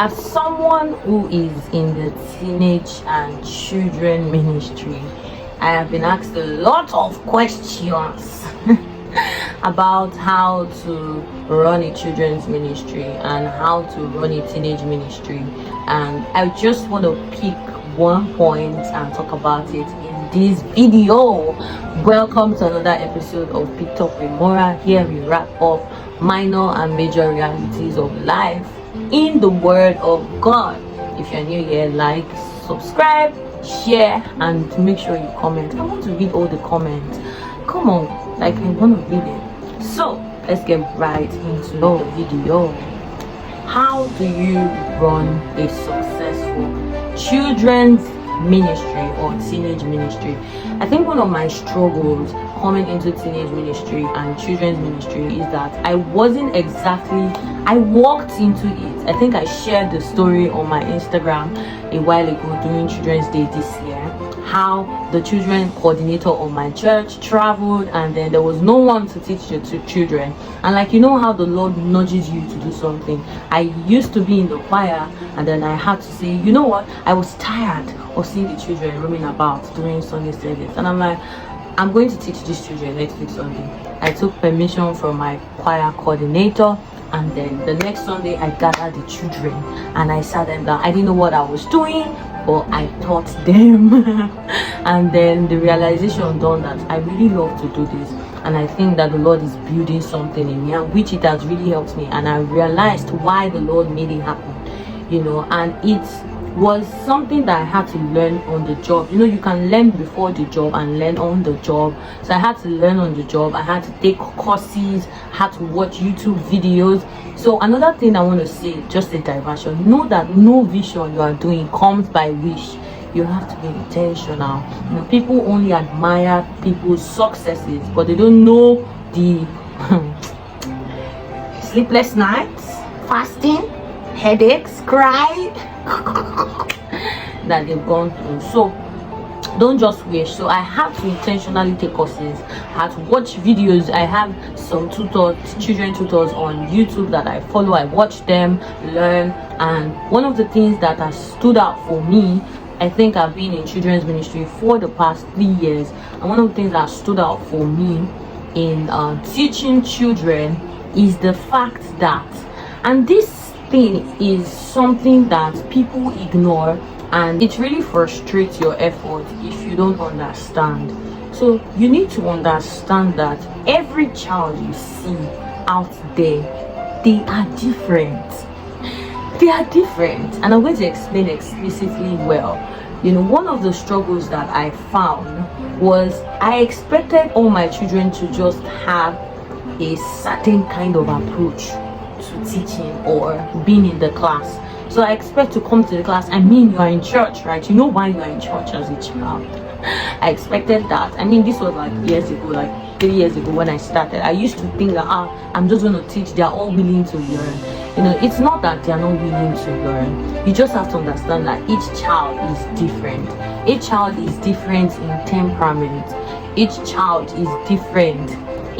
As someone who is in the teenage and children ministry, I have been asked a lot of questions about how to run a children's ministry and how to run a teenage ministry. And I just want to pick one point and talk about it in this video. Welcome to another episode of Picked Up with Mora. Here we wrap up minor and major realities of life in the Word of God. If you're new here, like, subscribe, share, and make sure you comment. I want to read all the comments. Come on, like, I want to read it. So let's get right into the video. How do you run a successful children's ministry or teenage ministry? I think one of my struggles coming into teenage ministry and children's ministry is that I walked into it. I think I shared the story on my Instagram a while ago during Children's Day this year, how the children coordinator of my church traveled and then there was no one to teach the children. And like, you know how the Lord nudges you to do something. I used to be in the choir and then I had to say, you know what, I was tired of seeing the children roaming about during Sunday service, and I'm like, I'm going to teach these children next week Sunday. I took permission from my choir coordinator, and then the next Sunday I gathered the children and I sat them down. I didn't know what I was doing, but I taught them. And then the realization dawned that I really love to do this, and I think that the Lord is building something in me, and which it has really helped me. And I realized why the Lord made it happen, you know, and it was something that I had to learn on the job. You know, you can learn before the job and learn on the job. So I had to learn on the job. I had to take courses, had to watch YouTube videos. So another thing I want to say, just a diversion, know that no vision you are doing comes by wish. You have to be intentional. You know, people only admire people's successes, but they don't know the sleepless nights, fasting, headaches, cry that they've gone through. So don't just wish. So I have to intentionally take courses, I have to watch videos. I have some tutors, children tutors on YouTube that I follow. I watch them, learn. And one of the things that has stood out for me, I think I've been in children's ministry for the past 3 years, and one of the things that stood out for me in teaching children is the fact that, and this thing is something that people ignore, and it really frustrates your effort if you don't understand. So you need to understand that every child you see out there, they are different. They are different, and I'm going to explain explicitly well. You know, one of the struggles that I found was I expected all my children to just have a certain kind of approach to teaching or being in the class. So I expect to come to the class. I mean, you are in church, right? You know why you are in church as a child. I expected that. I mean, this was like years ago, like 3 years ago when I started. I used to think that I'm just going to teach. They are all willing to learn. You know, it's not that they are not willing to learn. You just have to understand that each child is different. Each child is different in temperament. Each child is different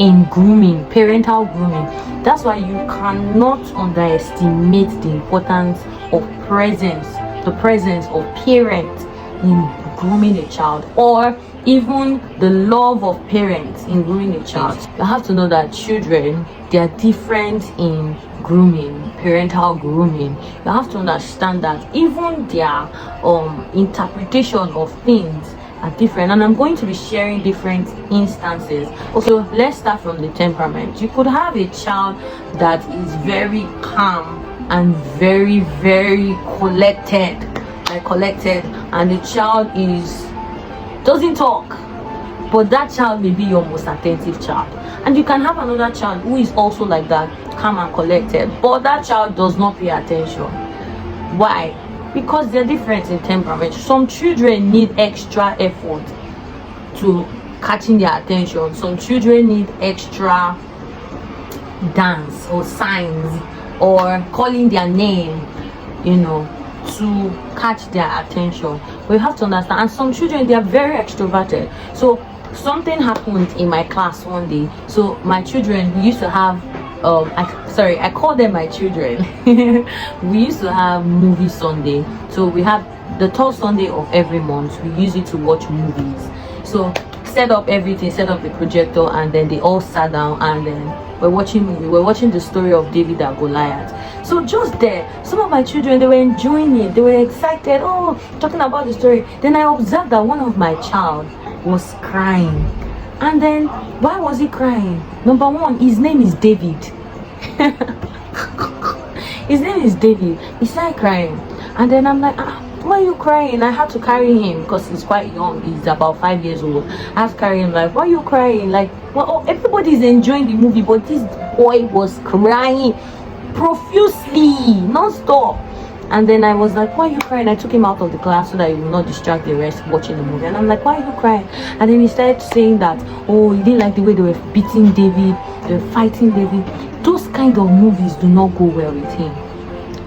in grooming, parental grooming. That's why you cannot underestimate the importance of the presence of parents in grooming a child, or even the love of parents in grooming a child. You have to know that children, they are different in grooming, parental grooming. You have to understand that even their interpretation of things are different, and I'm going to be sharing different instances. Also, let's start from the temperament. You could have a child that is very calm and very, very collected, and the child doesn't talk, but that child may be your most attentive child. And you can have another child who is also like that, calm and collected, but that child does not pay attention. Why? Because they're different in temperament. Some children need extra effort to catching their attention. Some children need extra dance or signs or calling their name, you know, to catch their attention. But you have to understand, and some children, they are very extroverted. So something happened in my class one day. So my children, we used to have sorry, I call them my children. We used to have movie Sunday. So we have the third Sunday of every month. We use it to watch movies. So set up everything, set up the projector, and then they all sat down, and then we're watching movie. We're watching the story of David and Goliath. So just there, some of my children, they were enjoying it. They were excited. Oh, talking about the story. Then I observed that one of my child was crying. And then, why was he crying? Number one, his name is David. His name is David. He started crying. And then I'm like, why are you crying? I had to carry him because he's quite young. He's about 5 years old. I had to carry him, like, why are you crying? Like, well, everybody's enjoying the movie, but this boy was crying profusely, non-stop. And then I was like, why are you crying? I took him out of the class so that he will not distract the rest watching the movie. And I'm like, why are you crying? And then he started saying that, oh, he didn't like the way they were beating David, they were fighting David. Those kind of movies do not go well with him.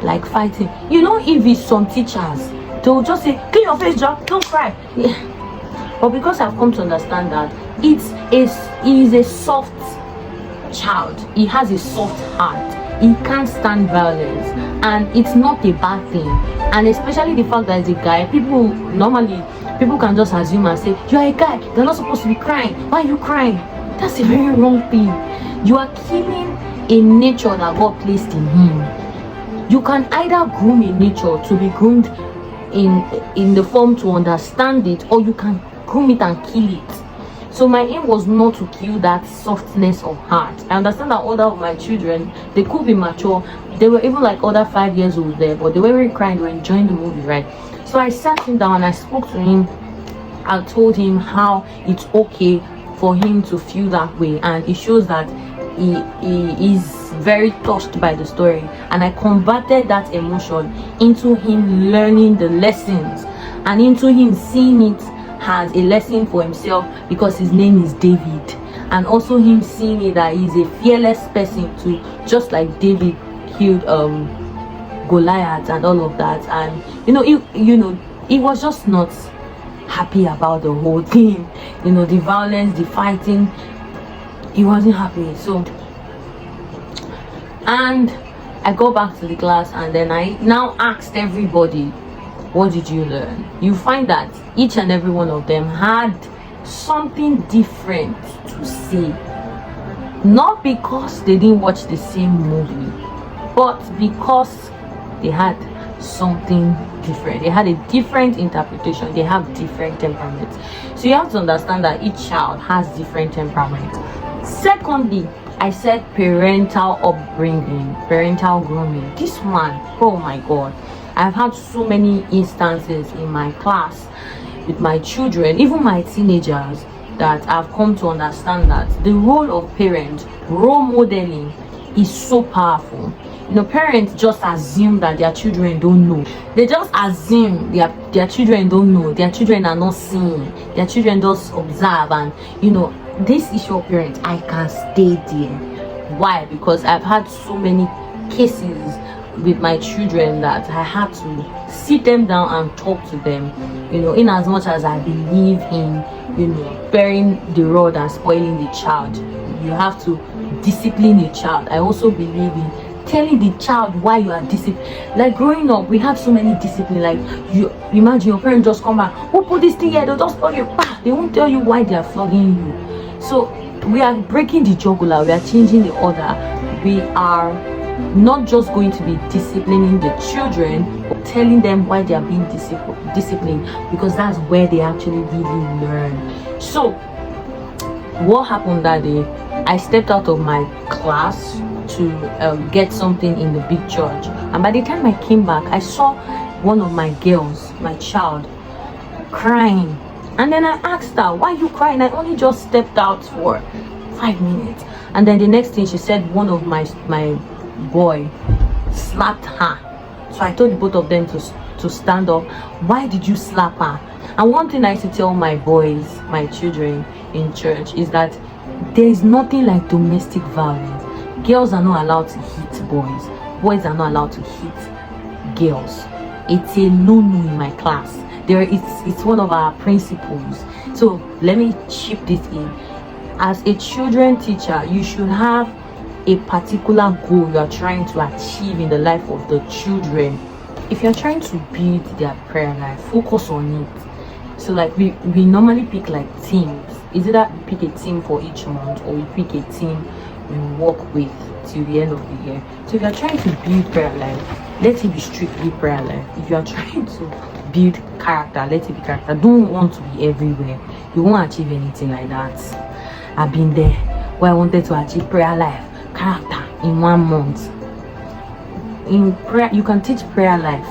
Like fighting. You know, if it's some teachers, they'll just say, clean your face, Jack, don't cry. Yeah. But because I've come to understand that he is a soft child. He has a soft heart. He can't stand violence, and it's not a bad thing. And especially the fact that he's a guy, people can just assume and say, you're a guy, you're not supposed to be crying, why are you crying? That's a very wrong thing. You are killing a nature that God placed in him. You can either groom a nature to be groomed in the form to understand it, or you can groom it and kill it. So my aim was not to kill that softness of heart. I understand that all of my children, they could be mature. They were even like other 5 years old there, but they weren't crying, they were enjoying the movie, right? So I sat him down and I spoke to him. I told him how it's okay for him to feel that way, and it shows that he is very touched by the story. And I converted that emotion into him learning the lessons and into him seeing it has a lesson for himself, because his name is David, and also him seeing it that he's a fearless person too, just like David killed Goliath and all of that. And he was just not happy about the whole thing, the violence, the fighting. He wasn't happy. So, and I go back to the class, and then I now asked everybody, what did you learn? You find that each and every one of them had something different to say. Not because they didn't watch the same movie, but because they had something different. They had a different interpretation. They have different temperaments. So you have to understand that each child has different temperaments. Secondly, I said parental upbringing, parental grooming. This one, oh my God. I've had so many instances in my class with my children, even my teenagers, that I've come to understand that the role of parent, role modeling, is so powerful. Parents just assume that their children don't know. They just assume their children don't know. Their children are not seeing. Their children just observe, and this is your parent. I can stay there. Why? Because I've had so many cases with my children that I had to sit them down and talk to them, in as much as I believe in bearing the rod and spoiling the child. You have to discipline a child. I also believe in telling the child why you are disciplined. Like growing up, we have so many discipline. Like you imagine your parents just come back, who put this thing here, they'll just flog you. They won't tell you why they are flogging you. So we are breaking the jugular, we are changing the order. We are not just going to be disciplining the children, but telling them why they are being disciplined, because that's where they actually really learn. So what happened that day, I stepped out of my class to get something in the big church, and by the time I came back, I saw one of my girls, my child, crying. And then I asked her, why are you crying? I only just stepped out for 5 minutes. And then the next thing she said, one of my boy slapped her. So I told both of them to stand up. Why did you slap her? And one thing I used to tell my boys, my children in church, is that there is nothing like domestic violence. Girls are not allowed to hit boys. Boys are not allowed to hit girls. It's a no-no in my class. It's one of our principles. So let me chip this in. As a children teacher, you should have a particular goal you are trying to achieve in the life of the children, if you're trying to build their prayer life, focus on it. So like we normally pick like teams. Is it that we pick a team for each month, or we pick a team we work with till the end of the year? So if you're trying to build prayer life, let it be strictly prayer life. If you're trying to build character, let it be character. Don't want to be everywhere. You won't achieve anything like that. I've been there where I wanted to achieve prayer life, character in 1 month. In prayer, you can teach prayer life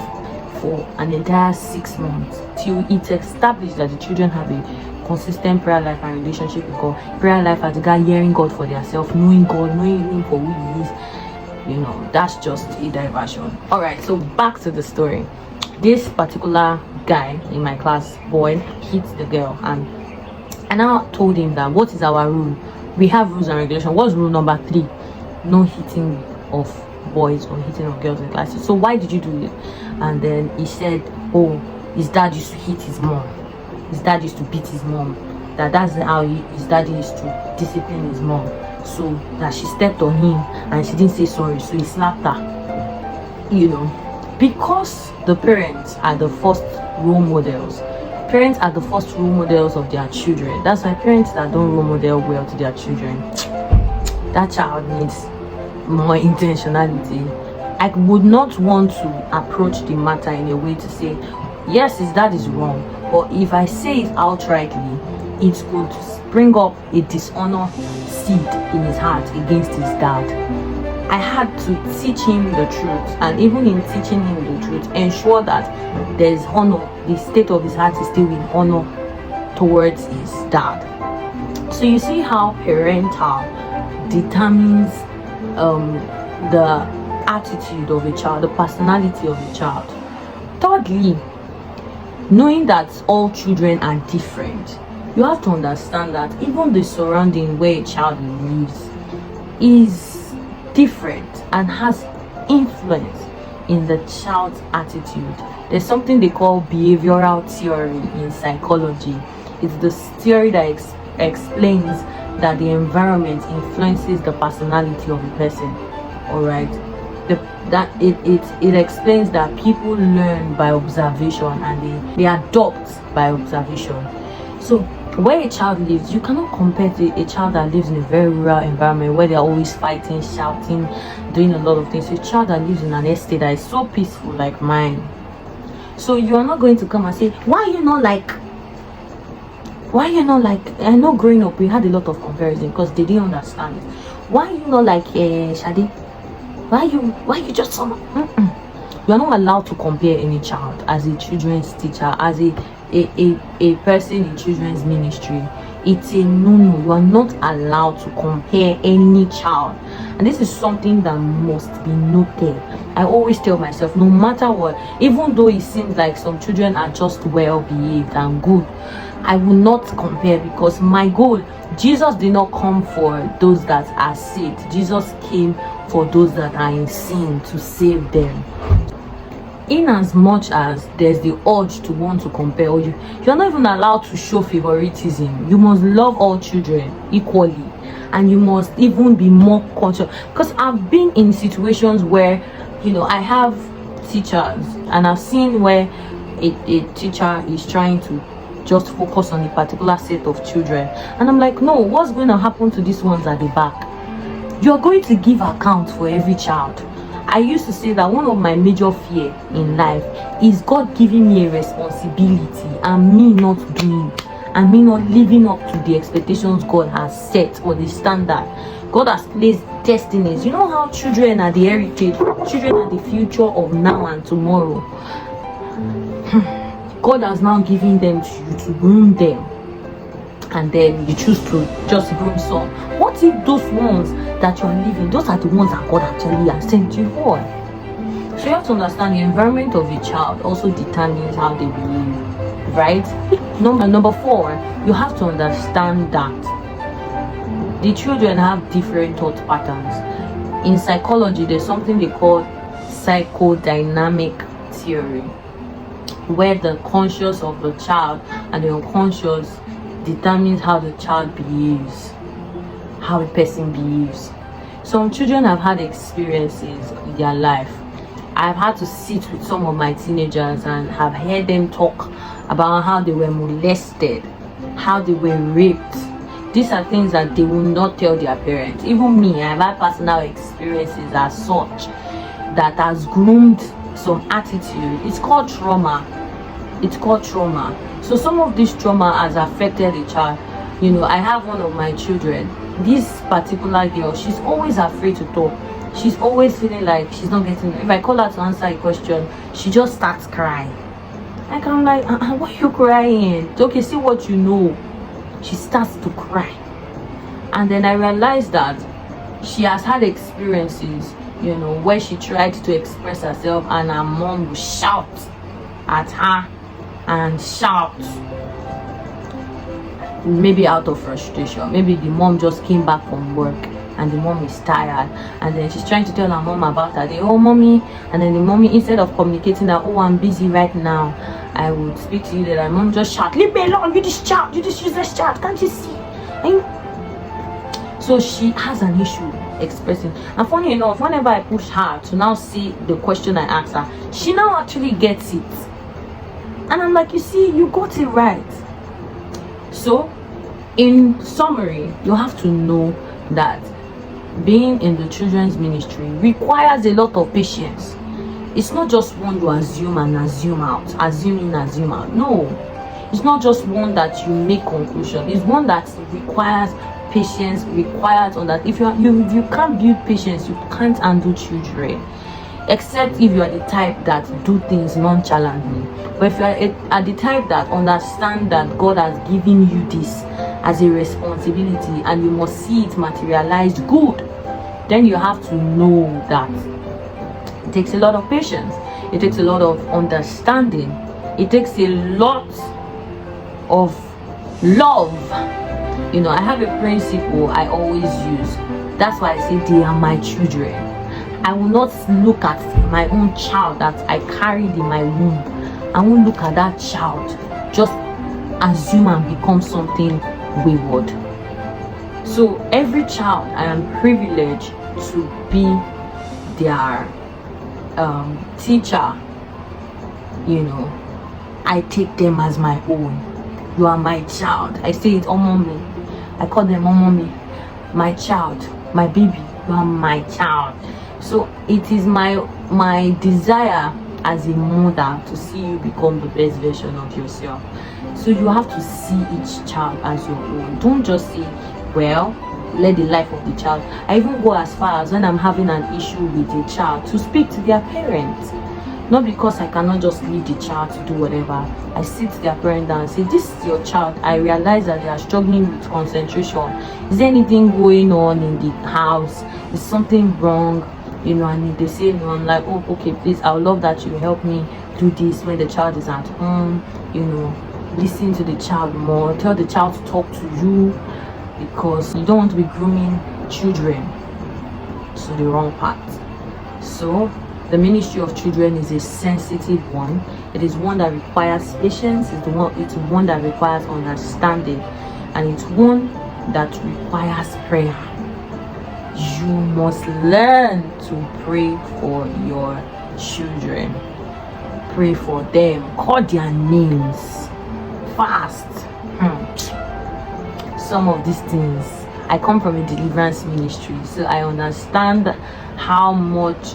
for an entire 6 months till it's established that the children have a consistent prayer life and relationship with God. Prayer life as the guy hearing God for themselves, knowing God, knowing Him for who He is. You know, that's just a diversion. All right, so back to the story. This particular guy in my class, boy, hit the girl, and I now told him that what is our rule? We have rules and regulations. What's rule number 3? No hitting of boys or hitting of girls in classes. So why did you do it? And then he said, oh, his dad used to hit his mom. His dad used to beat his mom. That's how his dad used to discipline his mom. So that she stepped on him and she didn't say sorry, so he slapped her. You know, because the parents are the first role models. Parents are the first role models of their children. That's why parents that don't role model well to their children, that child needs more intentionality. I would not want to approach the matter in a way to say, yes, his dad is wrong, but if I say it outrightly, it could bring up a dishonor seed in his heart against his dad. I had to teach him the truth, and even in teaching him the truth, ensure that there is honor. The state of his heart is still in honor towards his dad. So you see how parental determines the attitude of a child, the personality of a child. Thirdly, knowing that all children are different, you have to understand that even the surrounding where a child lives is different and has influence in the child's attitude. There's something they call behavioral theory in psychology. It's the theory that explains that the environment influences the personality of a person. All right, it explains that people learn by observation and they adopt by observation. So where a child lives, you cannot compare to a child that lives in a very rural environment where they're always fighting, shouting, doing a lot of things. A child that lives in an estate that is so peaceful like mine. So you are not going to come and say, why are you not like, I know growing up we had a lot of comparison because they didn't understand it. Why are you not like Shadi? Why you just someone? You are not allowed to compare any child as a children's teacher, as a person in children's ministry. It's a no. You are not allowed to compare any child, and this is something that must be noted. I always tell myself, no matter what, even though it seems like some children are just well behaved and good, I will not compare, because my goal, Jesus did not come for those that are saved. Jesus came for those that are in sin, to save them. In as much as there's the urge to want to compare, or you're not even allowed to show favoritism. You must love all children equally, and you must even be more conscious. Because I've been in situations where, I have teachers, and I've seen where a teacher is trying to just focus on a particular set of children, and I'm like, no, what's going to happen to these ones at the back? You're going to give account for every child. I used to say that one of my major fear in life is God giving me a responsibility and me not doing, and me not living up to the expectations God has set, or the standard. God has placed destinies. You know how children are the heritage, children are the future of now and tomorrow. God has now given them to you to groom them, and then you choose to just groom some. What if those ones that you're living, those are the ones that God actually has sent you for? So you have to understand the environment of a child also determines how they behave, right? Number 4, you have to understand that the children have different thought patterns. In psychology, there's something they call psychodynamic theory, where the conscious of the child and the unconscious determines how the child behaves, how a person behaves. Some children have had experiences in their life. I've had to sit with some of my teenagers and have heard them talk about how they were molested, how they were raped. These are things that they will not tell their parents. Even me, I've had personal experiences as such that has groomed some attitude. It's called trauma. It's called trauma. So some of this trauma has affected the child. You know, I have one of my children. This particular girl, she's always afraid to talk. She's always feeling like she's not getting. If I call her to answer a question, she just starts crying. Like, I'm like, why are you crying? It's okay, see what you know. She starts to cry. And then I realized that she has had experiences, you know, where she tried to express herself and her mom would shout at her and shout, maybe out of frustration. Maybe the mom just came back from work and the mom is tired, and then she's trying to tell her mom about her day. Oh mommy, and then the mommy, instead of communicating that, oh I'm busy right now, I would speak to you, that her mom just shout, leave me alone, you this child, you this useless child, can't you see? So she has an issue expressing. And funny enough, whenever I push her to now see the question I asked her, she now actually gets it. And I'm like, you see, you got it right. So in summary, you have to know that being in the children's ministry requires a lot of patience. It's not just one you assume and assume out, assume in, assume out. No, it's not just one that you make conclusion. It's one that requires patience, requires on that. If you can't build patience, you can't handle children, except if you are the type that do things nonchalantly. But if you are the type that understand that God has given you this as a responsibility and you must see it materialized good, then you have to know that it takes a lot of patience, it takes a lot of understanding, it takes a lot of love. You know, I have a principle I always use. That's why I say they are my children. I will not look at my own child that I carried in my womb. I won't look at that child, just assume and become something wayward. So every child, I am privileged to be their teacher. You know, I take them as my own. You are my child. I say it on mommy. I call them on mommy. My child, my baby, you are my child. So it is my desire as a mother to see you become the best version of yourself. So you have to see each child as your own. Don't just say, well, let the life of the child. I even go as far as when I'm having an issue with a child to speak to their parents. Not because I cannot just leave the child to do whatever. I sit their parent down and say, this is your child. I realize that they are struggling with concentration. Is there anything going on in the house? Is something wrong? You know, and if they say no, I'm like, oh, okay, please, I would love that you help me do this when the child is at home. You know, listen to the child more. Tell the child to talk to you, because you don't want to be grooming children to the wrong path. So the ministry of children is a sensitive one. It is one that requires patience. It's one that requires understanding, and it's one that requires prayer. You must learn to pray for your children. Pray for them. Call their names. Fast. Some of these things, I come from a deliverance ministry, so I understand how much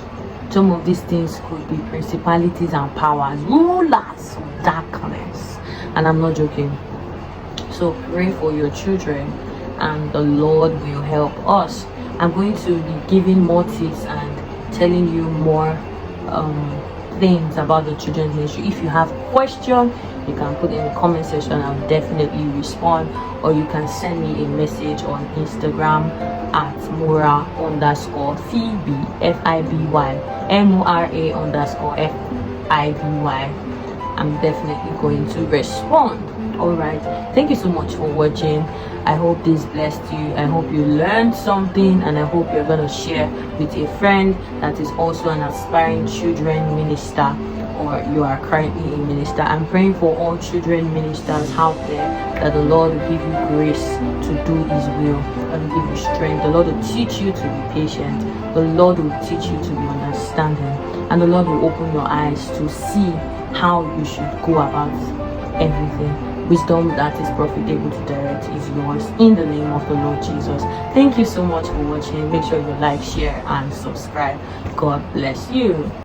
some of these things could be principalities and powers, rulers of darkness, and I'm not joking. So pray for your children and the Lord will help us. I'm going to be giving more tips and telling you more things about the children's ministry. If you have questions, you can put in the comment section. I'll definitely respond, or you can send me a message on Instagram at Mora _ Phoebe FIBY MORA _ FIBY. I'm definitely going to respond. All right, thank you so much for watching. I hope this blessed you. I hope you learned something, and I hope you're going to share with a friend that is also an aspiring children minister or you are currently a minister. I'm praying for all children ministers out there, that the Lord will give you grace to do His will, and give you strength. The Lord will teach you to be patient. The Lord will teach you to be understanding, and the Lord will open your eyes to see how you should go about everything. Wisdom that is profitable to direct is yours, in the name of the Lord Jesus. Thank you so much for watching. Make sure you like, share, and subscribe. God bless you.